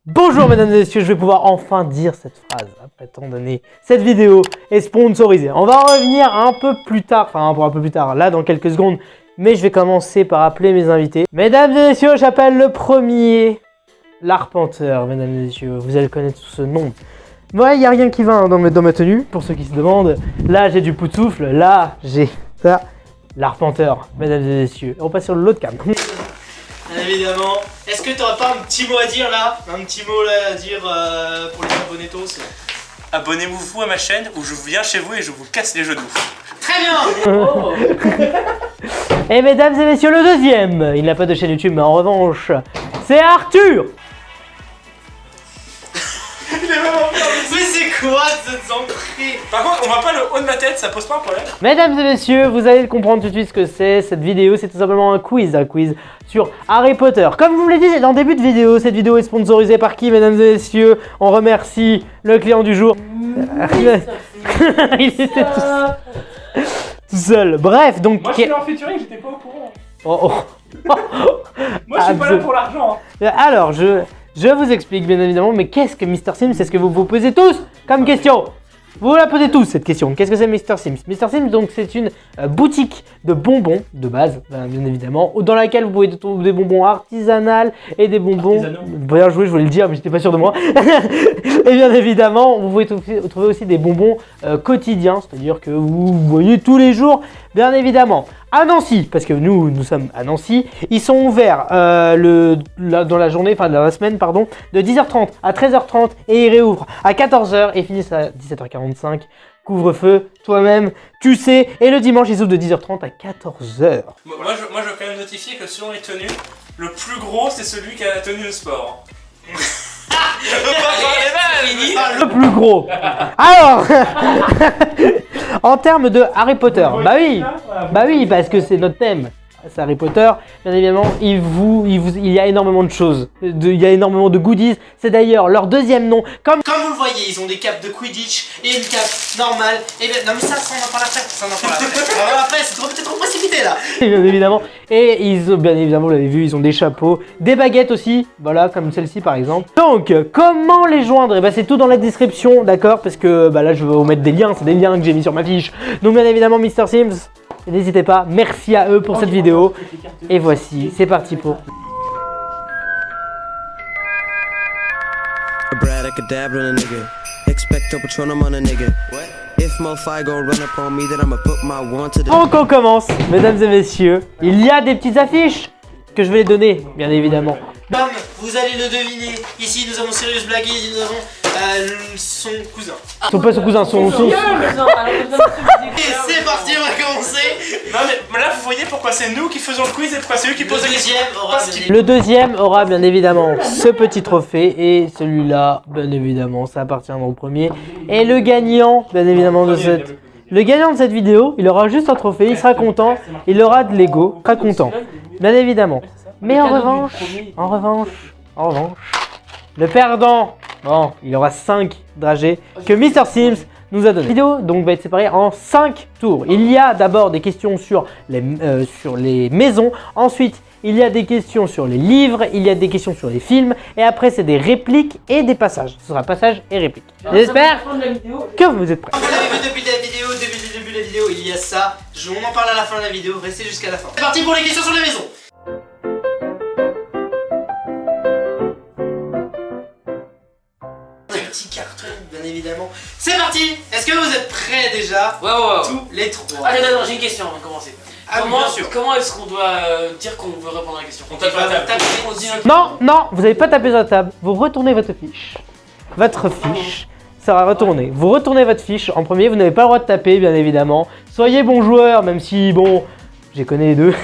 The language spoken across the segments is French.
Bonjour mesdames et messieurs, je vais pouvoir enfin dire cette phrase après tant d'années. Cette vidéo est sponsorisée. On va en revenir un peu plus tard, là dans quelques secondes. Mais je vais commencer par appeler mes invités. Mesdames et messieurs, j'appelle le premier, l'Arpenteur, mesdames et messieurs. Vous allez connaître ce nom. Ouais, il n'y a rien qui va hein, dans ma tenue, pour ceux qui se demandent. Là, j'ai du poutoufle, là, j'ai ça. L'Arpenteur, mesdames et messieurs. Et on passe sur l'autre cam. Évidemment. Est-ce que t'aurais pas un petit mot à dire là? Un petit mot là à dire pour les abonnetos? Abonnez-vous à ma chaîne où je viens chez vous et je vous casse les genoux. Très bien. Oh. Et mesdames et messieurs, le deuxième, il n'a pas de chaîne YouTube, mais en revanche, c'est Arthur. Mais c'est quoi cette entrée? Par contre, on voit pas le haut de ma tête, ça pose pas un problème. Mesdames et messieurs, vous allez comprendre tout de suite ce que c'est. Cette vidéo, c'est tout simplement un quiz sur Harry Potter. Comme je vous l'ai dit dans le début de vidéo, cette vidéo est sponsorisée par qui, mesdames et messieurs? On remercie le client du jour. Il était tout seul. Bref, donc... Moi je suis en featuring, j'étais pas au courant. Oh. Moi je suis pas là pour l'argent. Alors, je vous explique bien évidemment, mais qu'est-ce que Mr Sims? C'est ce que vous vous posez tous comme question. Vous la posez tous cette question. Qu'est-ce que c'est Mr Sims? Mr Sims, donc c'est une boutique de bonbons de base, bien évidemment, dans laquelle vous pouvez trouver des bonbons artisanaux et des bonbons. Bien joué, je voulais le dire, mais j'étais pas sûr de moi. Et bien évidemment, vous pouvez trouver aussi des bonbons quotidiens, c'est-à-dire que vous voyez tous les jours, bien évidemment. À Nancy, parce que nous sommes à Nancy, ils sont ouverts dans la journée, enfin dans la semaine, pardon, de 10h30 à 13h30 et ils réouvrent à 14h et finissent à 17h45. Couvre-feu, toi-même, tu sais, et le dimanche ils ouvrent de 10h30 à 14h. Moi je veux quand même notifier que selon les tenues, le plus gros c'est celui qui a la tenue de sport. Le plus gros. Alors, en termes de Harry Potter, bah oui, parce que c'est notre thème. C'est Harry Potter, bien évidemment, il y a énormément de choses, il y a énormément de goodies. C'est d'ailleurs leur deuxième nom. Comme vous le voyez, ils ont des capes de Quidditch et une cape normale. Et bien, non mais ça on en parle après. C'est peut-être trop précipité là. Bien évidemment. Et ils ont, bien évidemment, vous l'avez vu, ils ont des chapeaux, des baguettes aussi, voilà, comme celle-ci par exemple. Donc, comment les joindre? Et bah, c'est tout dans la description, d'accord? Parce que bah, là, je vais vous mettre des liens, c'est des liens que j'ai mis sur ma fiche. Donc, bien évidemment, Mr Sims. N'hésitez pas, merci à eux pour cette vidéo. Et voici, c'est parti pour... Donc on commence, mesdames et messieurs. Il y a des petites affiches que je vais les donner, bien évidemment. Bam, vous allez le deviner. Ici, nous avons Sirius Black et nous avons son cousin. Pas son cousin, son... Et c'est parti, on va commencer. Non mais là vous voyez pourquoi c'est nous qui faisons le quiz et pourquoi c'est eux qui posent les questions. Le deuxième aura bien évidemment ce petit trophée et celui-là, bien évidemment, ça appartiendra au premier. Et le gagnant, bien évidemment, de cette vidéo, il aura juste un trophée, il sera content, il aura de Lego, il sera content, bien évidemment. Mais en revanche, le perdant, bon, il aura 5 dragées que Mr Sims nous a donné. La vidéo donc va être séparée en 5 tours. Il y a d'abord des questions sur les maisons, ensuite il y a des questions sur les livres, il y a des questions sur les films, et après c'est des répliques et des passages. Ce sera passage et réplique. J'espère que vous êtes prêts. Vous l'avez vu depuis le début de la vidéo, il y a ça. On en parle à la fin de la vidéo, restez jusqu'à la fin. C'est parti pour les questions sur les maisons. Petit carton, bien évidemment. C'est parti. Est-ce que vous êtes prêts déjà? Ouais. Tous les trois. Allez, non, j'ai une question avant de commencer. Comment est-ce qu'on doit dire qu'on veut répondre à la question? On tape à la table. On dit Non, vous n'avez pas tapé sur la table. Vous retournez votre fiche. Votre fiche sera retournée. Vous retournez votre fiche en premier. Vous n'avez pas le droit de taper, bien évidemment. Soyez bon joueur, même si, bon, j'ai connais les deux.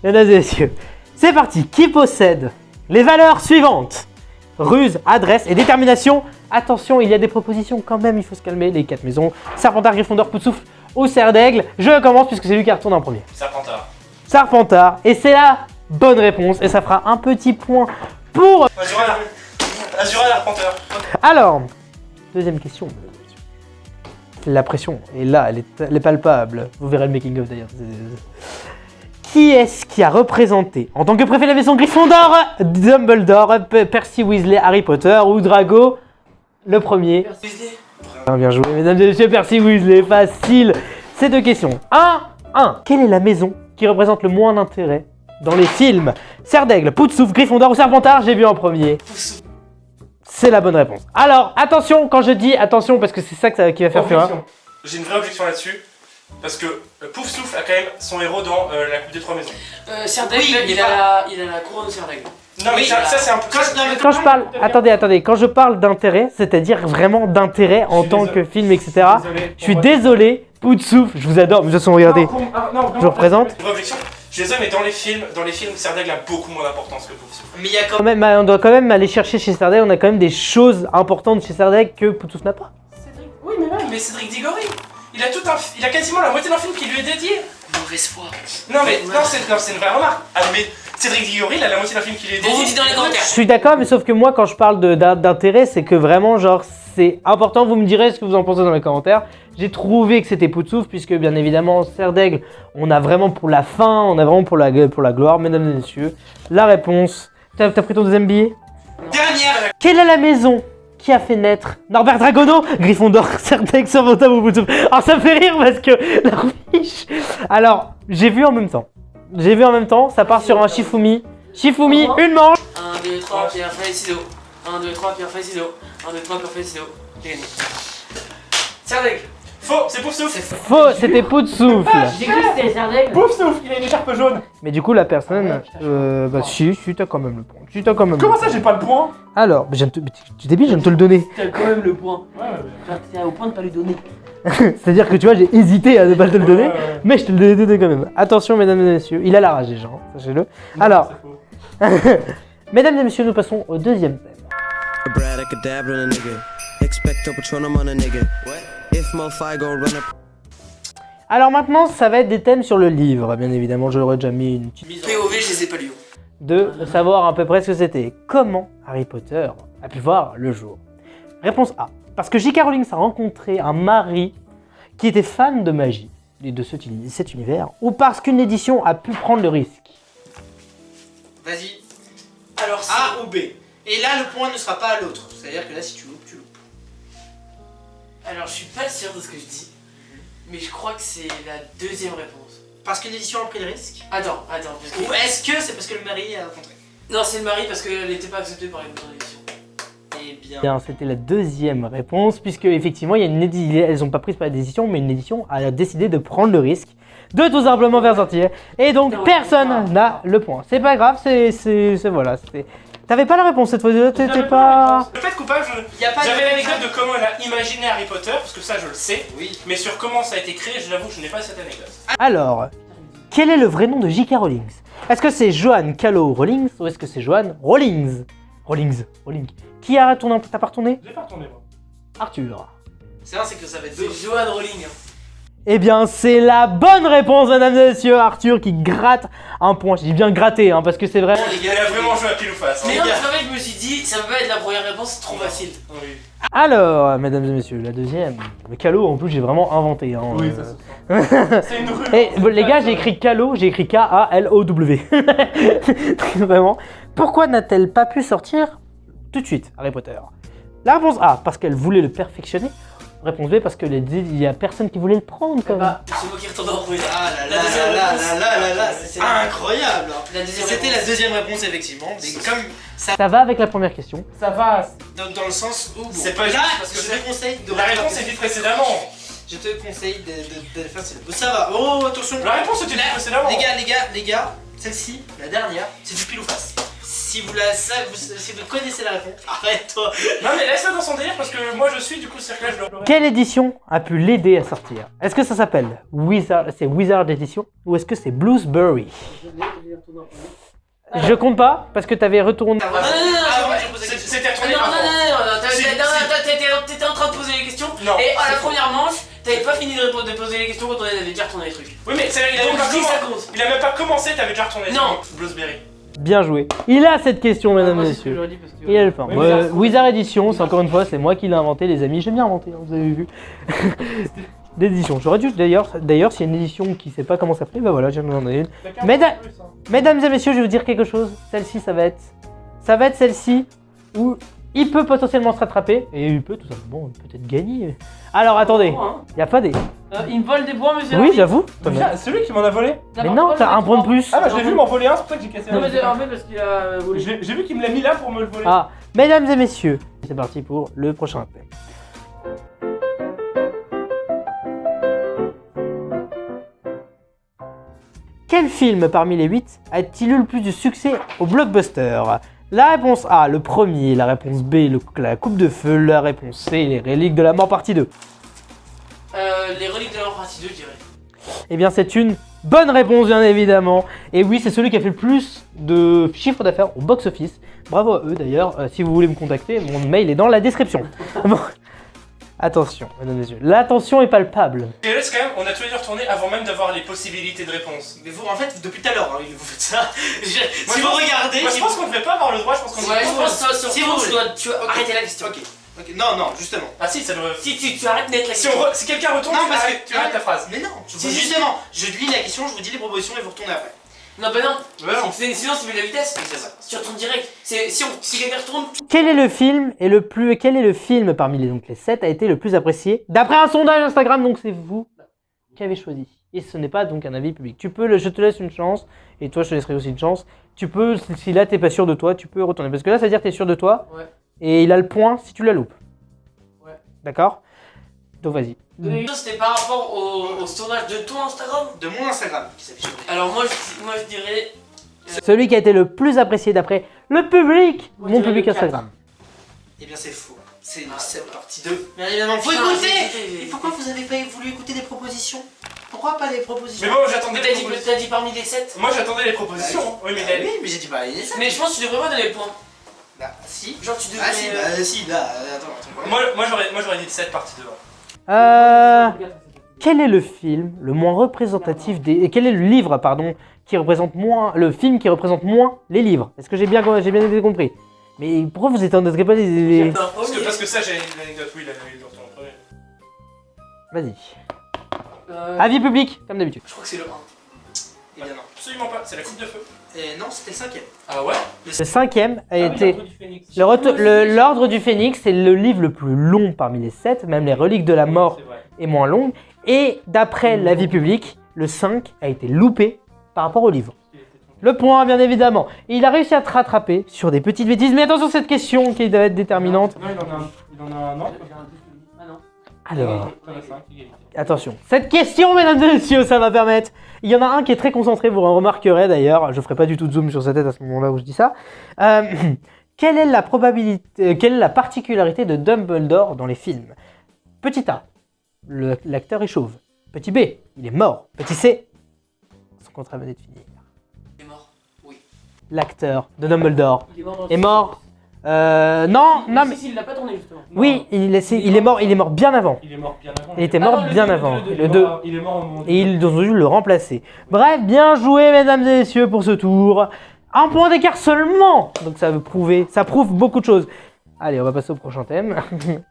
Mesdames et messieurs, c'est parti. Qui possède les valeurs suivantes? Ruse, adresse et détermination. Attention, il y a des propositions quand même, il faut se calmer. Les 4 maisons, Serpentard, Gryffondor, Poufsouffle ou Serre d'Aigle. Je commence puisque c'est lui qui retourne en premier. Serpentard. Serpentard, et c'est la bonne réponse. Et ça fera un petit point pour... Azura l'Arpenteur. Alors, deuxième question. La pression est là, elle est palpable. Vous verrez le making of d'ailleurs. Qui est-ce qui a représenté, en tant que préfet de la maison Gryffondor, Dumbledore, Percy Weasley, Harry Potter ou Drago, le premier? Bien joué, mesdames et messieurs, Percy Weasley, facile. Ces deux questions. 1. Quelle est la maison qui représente le moins d'intérêt dans les films? Serre d'Aigle, Poudsouf, Gryffondor ou Serpentard? J'ai vu en premier. C'est la bonne réponse. Alors, attention, quand je dis attention, parce que c'est ça qui va faire fureur. J'ai une vraie objection là-dessus. Parce que Poufsouffle a quand même son héros dans la Coupe des Trois Maisons. Serre d'Aigle, il a la couronne de Serre d'Aigle. Non mais ça c'est un peu... Quand je parle, attendez, quand je parle d'intérêt, c'est-à-dire vraiment d'intérêt en tant que film, etc. Je suis désolé, Poudsouf, je vous adore, mais de toute façon, regardez, je vous représente. Une réflexion, je suis désolé, mais dans les films, Serre d'Aigle a beaucoup moins d'importance que Poufsouffle. Mais il y a quand Quand même, on doit quand même aller chercher chez Serre d'Aigle, on a quand même des choses importantes chez Serre d'Aigle que Poudsouf n'a pas. Oui mais Cédric Diggory, il a quasiment la moitié d'un film qui lui est dédié. Mauvaise foi. Non c'est une vraie remarque. Ah mais Cédric Diggory, il a la moitié d'un film qui lui est dédié. On vous dit dans les commentaires. Je suis d'accord, mais sauf que moi, quand je parle d'intérêt, c'est que vraiment, genre, c'est important. Vous me direz ce que vous en pensez dans les commentaires. J'ai trouvé que c'était Poudsouf, puisque bien évidemment, Serre d'Aigle, on a vraiment pour la fin, on a vraiment pour la gloire, mesdames et messieurs. La réponse. T'as pris ton deuxième billet? Dernière. Quelle est la maison qui a fait naître Norbert Dragono, Gryffondor, Serre d'Aigle, Serpentard ou Poudsouf? Alors ça me fait rire parce que la fiche. Alors, j'ai vu en même temps. Ça part sur un Shifumi. Shifumi, une manche. 1, 2, 3, pierre, feuille, ciseaux. 1, 2, 3, pierre, feuille, ciseaux. 1, 2, 3, pierre, feuille, ciseaux. J'ai gagné. Serre d'Aigle. Faux, c'est Poufsouffle. Faux, c'était Poudsoufle. J'ai cru que c'était Serre d'Aigle. Poufsouffle, il a une écharpe jaune. Mais du coup, la personne. Bah, si, t'as quand même le point. Comment ça, j'ai pas le point? Alors, tu t'es bien, je viens de te le donner. T'as quand même le point. T'es au point de pas lui donner. C'est-à-dire que tu vois, j'ai hésité à ne pas te le donner, mais je te le donne quand même. Attention, mesdames et messieurs, il a la rage déjà, sachez-le. Alors, mesdames et messieurs, nous passons au deuxième thème. Alors maintenant, ça va être des thèmes sur le livre, bien évidemment, je l'aurais déjà mis une petite... POV, je les ai pas lus. De savoir à peu près ce que c'était. Comment Harry Potter a pu voir le jour? Réponse A. Parce que J.K. Rowling a rencontré un mari qui était fan de magie et de cet univers, ou parce qu'une édition a pu prendre le risque. Vas-y. Alors A ou B. Et là, le point ne sera pas à l'autre. C'est-à-dire que là, si tu loupes, tu loupes. Alors, je suis pas sûr de ce que je dis, mais je crois que c'est la deuxième réponse. Parce qu'une édition a pris le risque. Attends, parce que... Ou est-ce que c'est parce que le mari a rencontré? Non, c'est le mari parce qu'elle n'était pas acceptée par les maisons d'édition. Eh bien. Bien, c'était la deuxième réponse, puisque effectivement, il y a une édition, elles n'ont pas pris par l'édition, mais une édition a décidé de prendre le risque de tout simplement faire sortir. Et donc, personne n'a le point. C'est pas grave, voilà, c'était... T'avais pas la réponse cette fois, t'étais pas... Le fait coupable, j'avais l'anecdote de comment elle a imaginé Harry Potter, parce que ça je le sais. Oui. Mais sur comment ça a été créé, je l'avoue, je n'ai pas cette anecdote. Alors, quel est le vrai nom de J.K. Rowling? Est-ce que c'est Joanne Callow Rowling ou est-ce que c'est Joanne Rowling? Rowling. Qui a retourné, t'as pas retourné? J'ai pas retourné moi. Arthur. C'est vrai, c'est que ça va être deux. C'est Joanne Rowling. Eh bien, c'est la bonne réponse, mesdames et messieurs. Arthur qui gratte un point. Je dis bien gratter, hein, parce que c'est vrai. Il a vraiment joué à pile ou face. Mais non, parce qu'en fait, je me suis dit, ça peut pas être la première réponse, c'est trop facile. Oui. Alors, mesdames et messieurs, la deuxième. Le Callow, en plus, j'ai vraiment inventé. Hein, Oui, ça se sent. C'est une rue. Et les gars, j'ai écrit Callow, j'ai écrit K-A-L-O-W. Vraiment. Pourquoi n'a-t-elle pas pu sortir tout de suite, Harry Potter? La réponse A, parce qu'elle voulait le perfectionner. Réponse B, parce que il y a personne qui voulait le prendre quand même. Bah, c'est moi qui retourne en premier. Ah là là, c'est incroyable. C'était la réponse. deuxième réponse, effectivement. Mais comme ça, Ça va avec la première question. Ça va. dans le sens où. Bon, C'est pas là, juste parce que je te conseille de. La réponse est dite précédemment. Je te conseille de faire celle-là. Ça va. Oh, attention. La réponse était dite précédemment. Les gars, celle-ci, la dernière, c'est du pile ou face. Si vous connaissez la réponse, arrête-toi. Non mais laisse-le dans son délire parce que moi je suis du coup c'est que là je le... Quelle édition a pu l'aider à sortir? Est-ce que ça s'appelle Wizard Edition ou est-ce que c'est Blueberry? Je compte pas parce que t'avais retourné. Non, C'était retourné non, avant. t'étais en train de poser les questions. Non, et à c'est la faux. première manche, t'avais pas fini de poser les questions quand on avait déjà retourné les trucs. Oui mais il a Donc même pas je dis que ça commencé. compte. Il a même pas commencé, t'avais déjà retourné. Non. Blueberry. Bien joué. Il a cette question, mesdames et messieurs. Il a le point. Oui, Wizard Edition, c'est encore une fois, c'est moi qui l'ai inventé, les amis. J'ai bien inventé, hein, vous avez vu. d'édition. J'aurais dû d'ailleurs, s'il y a une édition qui sait pas comment ça fait, bah voilà, j'en ai une. La carte Mesdames- en plus, hein. Mesdames et messieurs, je vais vous dire quelque chose. Celle-ci, ça va être celle-ci où il peut potentiellement se rattraper et il peut tout simplement peut-être gagner. Alors attendez, il n'y a pas des. Il me vole des points, monsieur. Oui, j'avoue. Putain, c'est lui qui m'en a volé. Mais non, t'as un point de plus. Ah bah je l'ai vu m'en voler un, c'est pour ça que j'ai cassé Non, la mais en fait, parce qu'il a volé. J'ai vu qu'il me l'a mis là pour me le voler. Ah, mesdames et messieurs, c'est parti pour le prochain thème. Quel film parmi les 8 a-t-il eu le plus de succès au blockbuster? La réponse A, le premier, la réponse B, la coupe de feu, la réponse C, les reliques de la mort partie 2. Les reliques de la mort partie 2, je dirais. Eh bien, c'est une bonne réponse, bien évidemment. Et oui, c'est celui qui a fait le plus de chiffre d'affaires au box-office. Bravo à eux, d'ailleurs. Si vous voulez me contacter, mon mail est dans la description. Bon. Attention, mesdames et messieurs. L'attention est palpable. Et là, c'est quand même, on a tous les deux retourné avant même d'avoir les possibilités de réponse. Mais vous, en fait, depuis tout à l'heure, hein, vous faites ça. Moi, Si vous regardez. Moi je pense qu'on devrait pas avoir le droit, je pense qu'on Ouais, devrait je pas. pense que Si surtout, vous- tu dois arrêter la question. Ok. Ok. Non, non, justement. Ah si, ça devrait. Si tu arrêtes net la Si, question. si quelqu'un retourne, Non, tu parce arrêtes, que- tu arrêtes ta phrase. Mais non, Si, justement, je lis la question, je vous dis les propositions et vous retournez après. Non, bah non. Ouais, non. Sinon, tu mets de la vitesse. C'est ça. Tu retournes direct. Si quelqu'un retourne, Quel est le film parmi les 7 a été le plus apprécié d'après un sondage Instagram, donc c'est vous qui avez choisi. Et ce n'est pas donc un avis public. Je te laisse une chance, et toi je te laisserai aussi une chance. Tu peux, si là t'es pas sûr de toi, tu peux retourner. Parce que là ça veut dire que t'es sûr de toi, Ouais. et il a le point si tu la loupes. Ouais. D'accord? Donc vas-y. c'était par rapport au sondage de ton Instagram. De mon Instagram qui s'affiche. Alors moi je dirais. Celui qui a été le plus apprécié d'après le public, Moi, mon je dirais public le 4. Instagram. Eh bien, c'est faux. C'est Ah, cette d'accord. partie 2. Bien évidemment, faut Putain, écouter. j'ai- Et pourquoi vous avez pas voulu écouter des propositions? Pourquoi pas des propositions? Mais bon, j'attendais Mais les t'as propositions. dit parmi les 7. Moi j'attendais les propositions. Oui, mais Bah oui, mais j'ai dit pas les sept. Mais je pense que tu devrais pas donner le point. Bah, si. Genre tu devrais. Ah, si, bah, si, là, attends. moi j'aurais dit 7 partie 2. Quel est le film le moins représentatif des... Quel est le livre, pardon, qui représente moins... Le film qui représente moins les livres? Est-ce que j'ai bien été compris? Mais pourquoi vous étendrez pas les... Parce que ça, j'ai une anecdote. Oui, il avait eu le retour en premier. Vas-y. Avis public, comme d'habitude. Je crois que c'est le 1. Eh bien, non. Absolument pas, c'est la coupe de feu. Et non, c'était le cinquième. Ah ouais? Le 5e a été... du Phénix. L'Ordre du Phénix, c'est le livre le plus long parmi les 7, même les reliques de la mort C'est vrai. est moins longue. Et d'après l'avis public, le 5 a été loupé par rapport au livre. Le point, bien évidemment. Et il a réussi à te rattraper sur des petites bêtises. Mais attention, cette question qui doit être déterminante. Non, il en a un an. Ah non. Alors, Il en a 5, égalité. attention. Cette question, mesdames et messieurs, ça va permettre... Il y en a un qui est très concentré, vous en remarquerez d'ailleurs. Je ferai pas du tout de zoom sur sa tête à ce moment-là où je dis ça. Quelle est la particularité de Dumbledore dans les films? Petit A, l'acteur est chauve. Petit B, il est mort. Petit C, son contrat venait de finir. Il est mort. Oui. L'acteur de Dumbledore Il est mort dans est mort. Non, mais Si, il l'a pas tourné justement. oui, il est mort bien avant. Il est mort bien avant. Il était Ah mort non, le bien deux, avant. le deux, Le 2. Il est mort au moment. Et ils ont dû le remplacer. Bref, bien joué, mesdames et messieurs, pour ce tour. Un point d'écart seulement. Donc ça prouve beaucoup de choses. Allez, on va passer au prochain thème.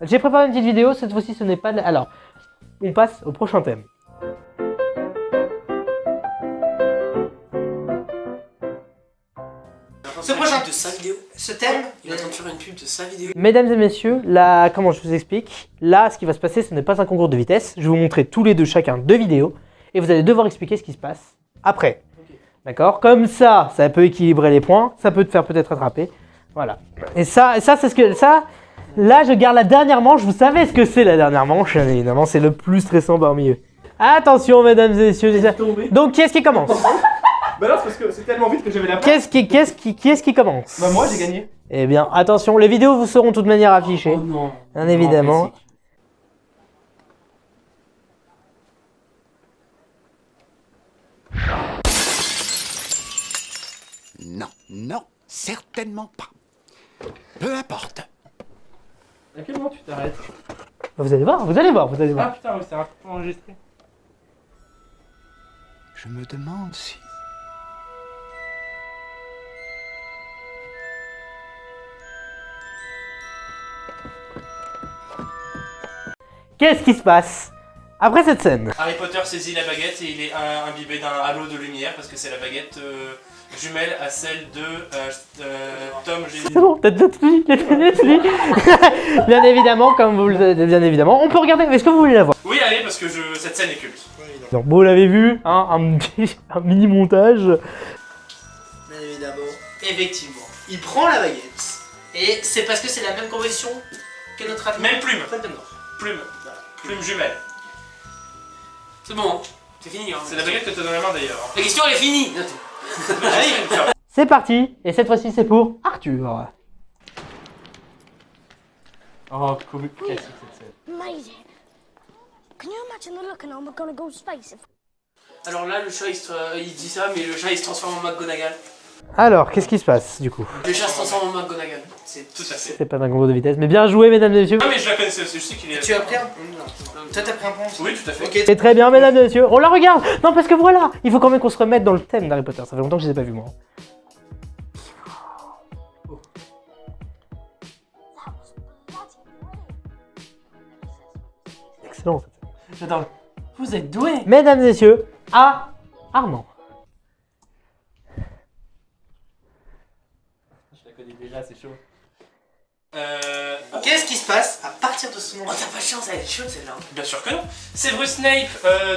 J'ai préparé une petite vidéo. Cette fois-ci, ce n'est pas... Alors, on passe au prochain thème. Ce prochain, de sa vidéo. ce thème, Il est en train de faire une pub de sa vidéo. Mesdames et messieurs, là, comment je vous explique? Là, ce qui va se passer, ce n'est pas un concours de vitesse. Je vais vous montrer tous les deux chacun 2 vidéos. Et vous allez devoir expliquer ce qui se passe après. Ok. D'accord? Comme ça peut équilibrer les points. Ça peut te faire peut-être rattraper. Voilà. Et ça c'est ce que... Ça, là, je garde la dernière manche. Vous savez ce que c'est la dernière manche, bien évidemment. C'est le plus stressant parmi eux. Attention, mesdames et messieurs. Donc, qui est-ce qui commence? Bah non, c'est parce que c'est tellement vite que j'avais la Qui est-ce qui commence? Bah moi j'ai gagné. Eh bien, attention, les vidéos vous seront de toute manière affichées. Oh non. Bien évidemment. Non, non, certainement pas. Peu importe. À quel moment tu t'arrêtes? Vous allez voir. Ah putain, oui, c'est rapidement enregistré. Je me demande si... Qu'est-ce qui se passe? Après cette scène. Harry Potter saisit la baguette et il est imbibé d'un halo de lumière parce que c'est la baguette jumelle à celle de Tom G. C'est bon, t'as tout dit, Bien évidemment, comme vous le savez, bien évidemment. On peut regarder, est-ce que vous voulez la voir? Oui, allez, parce que cette scène est culte. Donc, bon, vous l'avez vu, hein, un mini montage. Bien évidemment. Effectivement. Il prend la baguette. Et c'est parce que c'est la même composition que notre ami. Même plume. Exactement. Plume jumelle. C'est bon, c'est fini. Hein. C'est la baguette que t'as dans la main d'ailleurs. La question elle est finie. Allez, C'est parti, et cette fois-ci, c'est pour Arthur. oh, classique cette scène. Amazing. Can you imagine the look and I'm gonna go to space? Alors là, le chat il dit ça, mais le chat il se transforme en McGonagall. Alors, qu'est-ce qui se passe, du coup? Le chat se transforme en McGonagall. C'est tout à fait. C'est pas un concours de vitesse, mais bien joué, mesdames et messieurs. Ah, mais je la connaissais aussi, je sais qu'il est. Tu as pris un point. Toi t'as pris un point aussi. Oui, tout à fait. Ok. C'est très bien, mesdames et messieurs. On la regarde. Non, parce que voilà, il faut quand même qu'on se remette dans le thème d'Harry Potter. Ça fait longtemps que je les ai pas vus, moi. Excellent, cette scène. J'adore. Vous êtes doués. Mesdames et messieurs, à Armand. Je la connais déjà, c'est chaud. Qu'est-ce qui se passe à partir de ce Oh, moment? t'as pas de chance, elle est chaude celle-là. Bien sûr que non. Severus Snape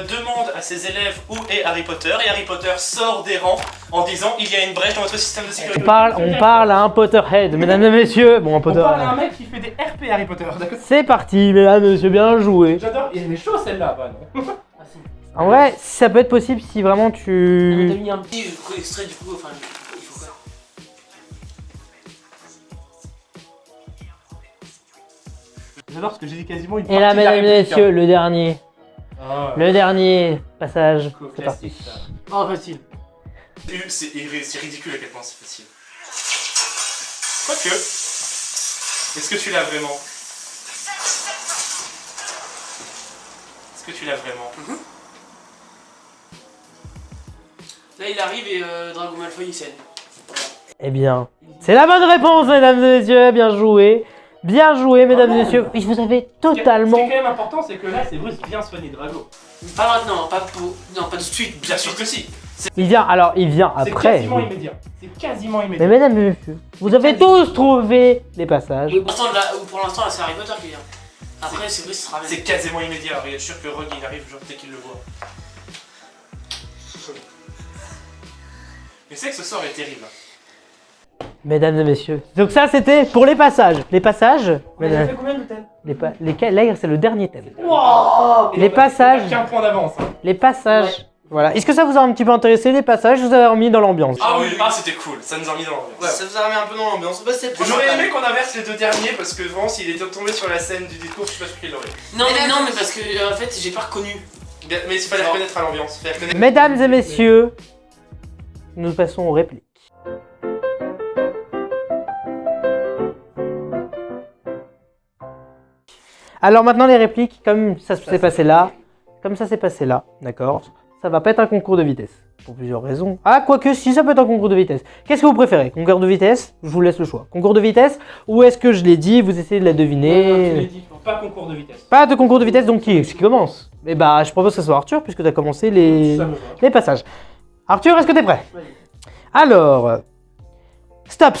demande à ses élèves où est Harry Potter et Harry Potter sort des rangs en disant il y a une brèche dans votre système de sécurité. On parle à un Potterhead, mesdames et messieurs. Bon, un On parle à un Potterhead. mec qui fait des RP Harry Potter, d'accord? C'est parti, mesdames et messieurs, bien joué. J'adore, il est chaud celle-là, bah non. Ah si. En vrai, ça peut être possible si vraiment On t'a tu... mis un petit extrait du coup, enfin, il faut quoi? J'adore parce que j'ai dit quasiment une Et là, mesdames et messieurs, le dernier. Le dernier passage. C'est parti. Oh, facile. C'est ridicule à quel point c'est facile. Quoique, est-ce que tu l'as vraiment? Est-ce que tu l'as vraiment? Là il arrive et Drago Malfoy il scène. Eh bien, c'est la bonne réponse, mesdames et messieurs. Bien joué. Bien joué, mesdames et messieurs. Oui, vous avez Ce qui est totalement... quand même important, c'est que là, c'est Bruce bien soigné Drago. Pas maintenant, pas pour... Non, pas tout de suite. Bien sûr que si. Il vient C'est après. quasiment immédiat. C'est quasiment Mais immédiat. mesdames et messieurs, vous avez tous trouvé les passages. Oui, pour l'instant, là c'est Harry Potter qui vient. Après, c'est vrai, ce sera bien. C'est quasiment immédiat. Je suis sûr que Rogue il arrive genre dès qu'il le voit. Mais c'est que ce sort est terrible. Mesdames et messieurs. Donc ça, c'était pour les passages. Les passages... mesdames- combien de thèmes? Là, c'est le dernier thème. Les passages... T'as qu'un point d'avance. Hein. Les passages... Voilà. Est-ce que ça vous a un petit peu intéressé, les passages? Je vous avez remis dans l'ambiance. Ah oui, ah c'était cool. Ça nous a remis dans l'ambiance. Ouais, ça vous a remis un peu dans l'ambiance. Bah, c'est le premier J'aurais thème. aimé qu'on inverse les deux derniers parce que vraiment s'il était tombé sur la scène du discours, je suis pas sûr qu'il l'aurait. Non, mais parce que en fait, j'ai pas reconnu. Mais il fallait reconnaître à l'ambiance. Fallait reconnaître- Mesdames et messieurs, nous passons aux répliques. Alors maintenant les répliques, comme ça s'est passé là, d'accord? Ça va pas être un concours de vitesse, pour plusieurs raisons. Ah, quoique si, ça peut être un concours de vitesse. Qu'est-ce que vous préférez? Concours de vitesse? Je vous laisse le choix. Concours de vitesse, ou est-ce que je l'ai dit, vous essayez de la deviner? Pas concours de vitesse. Pas de concours de vitesse, donc qui commence? Eh bah, je propose que ce soit Arthur, puisque tu as commencé les passages. Arthur, est-ce que t'es prêt? Alors... Stop!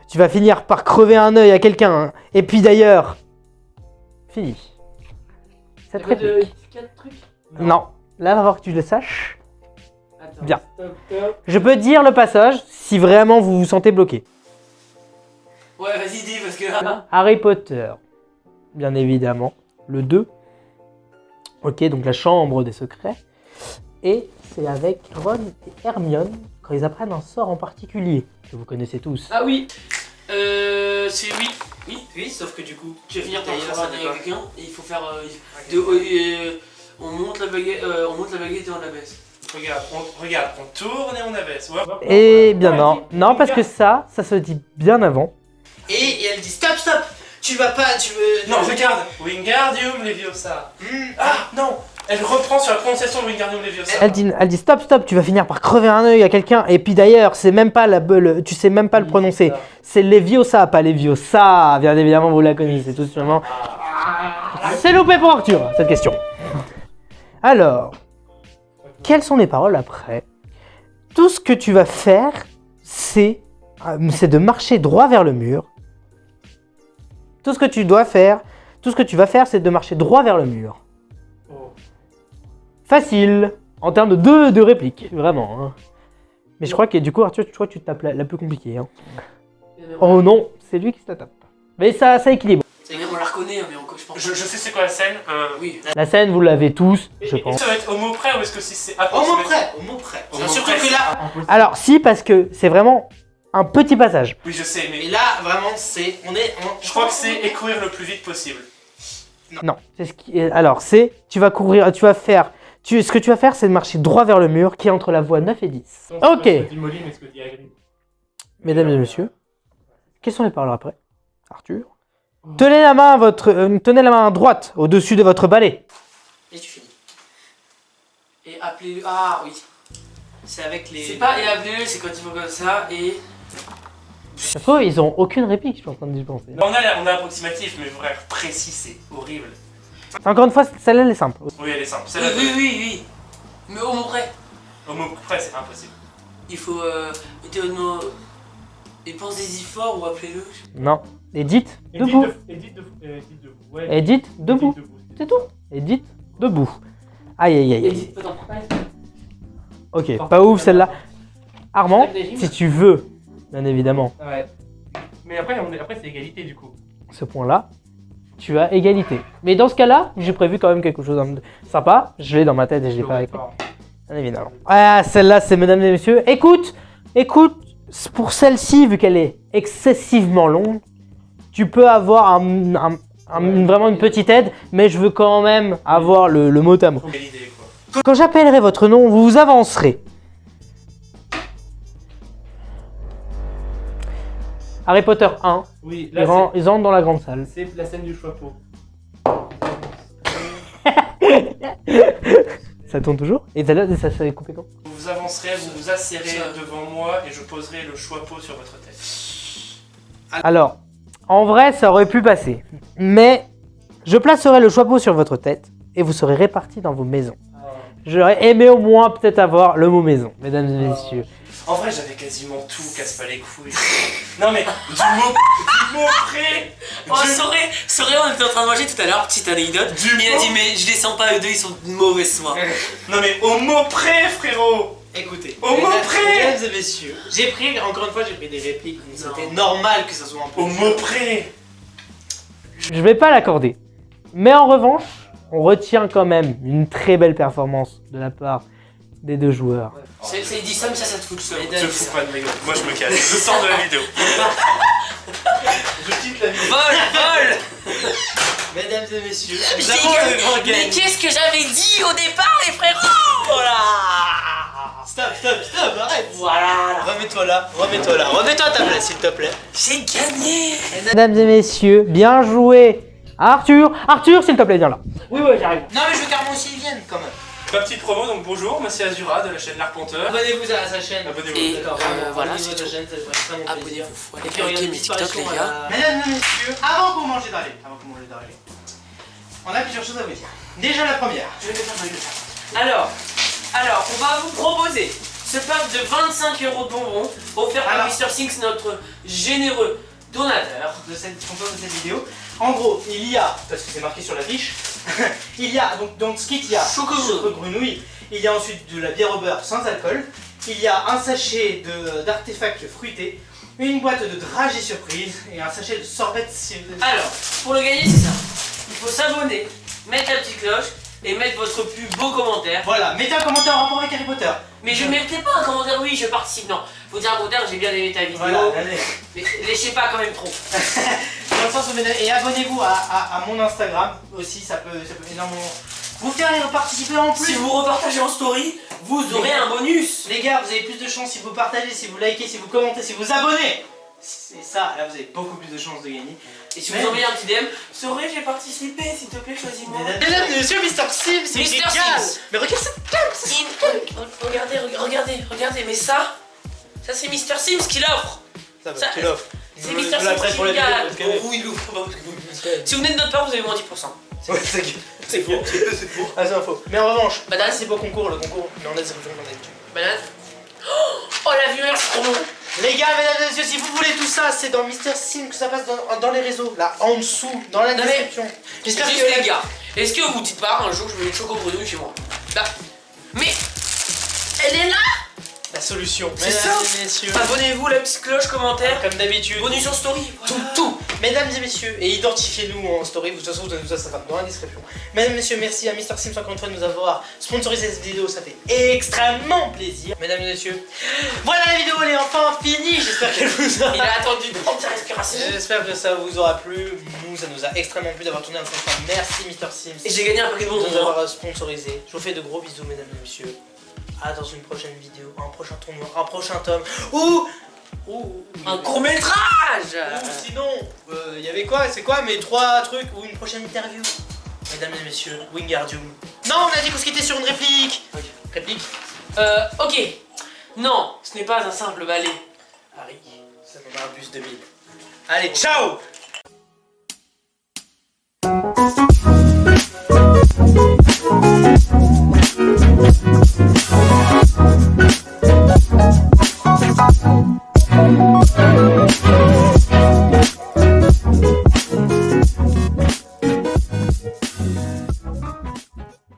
Tu vas finir par crever un œil à quelqu'un, hein. Et puis d'ailleurs... Fini. Cette réplique. 4 trucs. Non. Là, va falloir que tu le saches. Attends. Bien. Stop. Je peux dire le passage, si vraiment vous vous sentez bloqué. Ouais, vas-y, dis, parce que là... Harry Potter, bien évidemment. Le 2. Ok, donc la chambre des secrets. Et c'est avec Ron et Hermione quand ils apprennent un sort en particulier, que vous connaissez tous. Ah oui. C'est oui. Oui, sauf que du coup, tu vas finir par D'ailleurs, faire ça un n'est pas. avec quelqu'un et il faut faire... on monte la baguette et on la baisse. Regarde, on tourne et on abaisse. Ouais. Eh bien non. Non, parce que ça se dit bien avant. Et elle dit stop! Tu vas pas, tu veux... Non, regarde, Wingardium Leviosa. Ah non, elle reprend sur la prononciation de Wingardium Leviosa. Elle dit stop, tu vas finir par crever un œil à quelqu'un. Et puis d'ailleurs, c'est même pas tu sais même pas le prononcer. C'est Leviosa, pas Leviosa. Bien évidemment, vous la connaissez tout simplement. C'est loupé pour Arthur, cette question. Alors, quelles sont les paroles après? Tout ce que tu vas faire, c'est de marcher droit vers le mur. Tout ce que tu vas faire, c'est de marcher droit vers le mur. Oh. Facile, en termes de répliques, vraiment. Hein. Mais je crois que du coup, Arthur, je crois que tu te tapes la plus compliquée. Hein. Oh non, c'est lui qui se la tape. Mais ça équilibre. C'est vrai, on la reconnaît, mais je pense. Je sais c'est quoi la scène. Oui. La scène, vous l'avez tous, je pense. Ça va être au mot près ou est-ce que c'est Au mot près, au mot près. Au Bien mot sûr près, que là. Alors, si, parce que c'est vraiment un petit passage. Oui, je sais, mais Et là, vraiment, c'est. je crois que c'est écourir le plus vite possible. Non, c'est ce qui. Alors, c'est. Tu vas courir, tu vas faire. Ce que tu vas faire, c'est de marcher droit vers le mur qui est entre la voie 9 et 10. Ok. Mesdames et messieurs, quelles sont les paroles après? Arthur. Tenez la main droite au-dessus de votre balai. Et tu finis. Et appelez-le. Ah oui. C'est avec les. C'est pas et appelez-le, c'est quand ils font comme ça et. Ils ont aucune réplique, je suis en train d'y penser. On a approximatif, mais vrai, précis, c'est horrible. Encore une fois, celle-là, elle est simple. Oui, elle est simple. Oui, Celle-là, oui. Mais au mot près. au mot près, c'est impossible. Il faut. Et pensez-y fort ou appelez-le. Non. Edith, debout. Edith debout. Ouais. Edith, debout. C'est tout. Edith, debout. Aïe, aïe, aïe. Edith, pas d'en près. Ok, pas ouf celle-là. Armand, si tu veux, bien évidemment, Ouais. Mais après c'est égalité du coup. ce point-là, tu as égalité. Mais dans ce cas-là, j'ai prévu quand même quelque chose de sympa. Je l'ai dans ma tête et je l'ai pas écrit. Bien évidemment. Ah, celle-là, c'est mesdames et messieurs. Écoute, pour celle-ci, vu qu'elle est excessivement longue, tu peux avoir vraiment une petite aide, mais je veux quand même avoir le mot à mot. Quelle idée quoi. Quand j'appellerai votre nom, vous vous avancerez. Harry Potter 1, Oui, ils rentrent dans la grande salle. c'est la scène du chapeau. Ça tourne toujours? Et ça s'est coupé quand? Vous vous avancerez, vous vous asserrez devant moi et je poserai le chapeau sur votre tête. Alors, en vrai, ça aurait pu passer. Mais je placerai le chapeau sur votre tête et vous serez répartis dans vos maisons. J'aurais aimé au moins peut-être avoir le mot maison, mesdames et messieurs. En vrai, j'avais quasiment tout, casse pas les couilles. Non mais, du mot près. Oh, Soré, on était en train de manger tout à l'heure, petite anecdote. Il a dit, mais je les sens pas, eux deux, ils sont de mauvaise foi. Non mais, au mot près, frérot. Écoutez, Au mot près. mesdames et messieurs, encore une fois, j'ai pris des répliques, donc c'était normal que ça soit un peu. Au mot près. Je vais pas l'accorder. Mais en revanche, on retient quand même une très belle performance de la part des deux joueurs. C'est dit ça, mais ça te fout le seum. Je fous pas de ma gueule. Moi je me casse. Je sors de la vidéo. Je quitte la vidéo. Vol. Mesdames et messieurs, Je nous avons le grand Mais gagnant. qu'est-ce que j'avais dit au départ, les frérots? Voilà. Stop, arrête. Voilà. Remets-toi là. Remets-toi à ta place, s'il te plaît. J'ai gagné. Mesdames et messieurs, bien joué. Arthur, s'il te plaît, viens là. Oui, j'arrive. Non, mais je veux carrément aussi ils viennent quand même. Ma petite promo, donc bonjour, moi c'est Azura de la chaîne L'Arpenteur. Abonnez-vous à sa chaîne. Abonnez-vous. Et D'accord, voilà, abonnez-vous à c'est sa chaîne, ça fait extrêmement plaisir. Abonnez-vous. Et puis Likez regardez mes TikTok, les gars. Mesdames et messieurs, avant que vous mangez d'arrêt, on a plusieurs choses à vous dire. Déjà la première. Je vais faire ma gueule. Alors, on va vous proposer ce pack de 25 € de bonbons offert par Alors. Mr. Sinks, notre généreux donateur. De cette sponsor de cette vidéo. En gros, il y a, parce que c'est marqué sur la fiche, il y a donc dans ce kit il y a Chocobo. grenouille, il y a ensuite de la bière au beurre sans alcool, il y a un sachet d'artefacts fruités, une boîte de dragées surprise et un sachet de sorbet. Alors, pour le gagner, c'est ça. Il faut s'abonner, mettre la petite cloche et mettre votre plus beau commentaire. Voilà, mettez un commentaire en rapport avec Harry Potter. Mais je ne mettais pas un commentaire, oui, je participe. Non, faut dire un commentaire, j'ai bien aimé ta vidéo. Voilà, allez. Mais léchez pas quand même trop. Dans le sens où, et abonnez-vous à mon Instagram aussi, ça peut énormément vous faire participer en plus. Si vous repartagez en story, vous aurez un bonus. Les gars, vous avez plus de chance si vous partagez, si vous likez, si vous commentez, si vous abonnez. C'est ça, là vous avez beaucoup plus de chances de gagner. Et si vous envoyez un petit DM, Soré, j'ai participé, s'il te plaît, choisis-moi. Mesdames et messieurs, Mr. Sims, c'est Mr. génial. Sims. Mais regarde cette Regardez, mais ça c'est Mr. Sims qui l'offre. Ça, tu l'offres. C'est Mr. Sims qui pour la gagne. vidéo, parce que- Oh, il l'ouvre. Si vous venez de notre part, vous avez moins 10%. Ouais, c'est faux. C'est faux. Ah, c'est un faux. Mais en revanche, Banane. c'est pas concours, le concours. Mais on a des régions qu'on a l'habitude. Banane. Oh la vieille, c'est trop bon. Les gars, mesdames et messieurs, si vous voulez tout ça, c'est dans Mister Sim que ça passe dans les réseaux, là, en dessous, dans la Non, mais- description. J'espère Juste que les gars, est-ce que vous dites pas un jour que je veux une choco grenouille chez moi? Bah, mais elle est là. la solution. C'est Mesdames ça. et messieurs, Abonnez-vous, la petite cloche, commentaire, comme d'habitude, bonus sur story. tout, Voilà. tout. Mesdames et messieurs, et identifiez-nous en story, de toute façon, vous avez tout ça, ça va dans la description. Mesdames et messieurs, merci à Mister Sims encore une fois de nous avoir sponsorisé cette vidéo, ça fait extrêmement plaisir. Mesdames et messieurs, voilà la vidéo, elle est enfin finie. J'espère qu'elle vous a. Il a attendu de prendre sa respiration. J'espère que ça vous aura plu. Nous, ça nous a extrêmement plu d'avoir tourné un enfin. Merci Mister Sims Et j'ai gagné un Pokémon. de nous avoir sponsorisé. Je vous fais de gros bisous, mesdames et messieurs. À dans une prochaine vidéo, un prochain tournoi, un prochain tome. Ou Un court métrage. ou sinon, il y avait quoi? C'est quoi mes 3 trucs? Ou une prochaine interview? Mesdames et messieurs, Wingardium. Non, on a dit qu'on se quittait sur une réplique. Ok. Réplique? Ok. Non, ce n'est pas un simple balai. Harry, ça me met un bus 2000. Allez, ciao!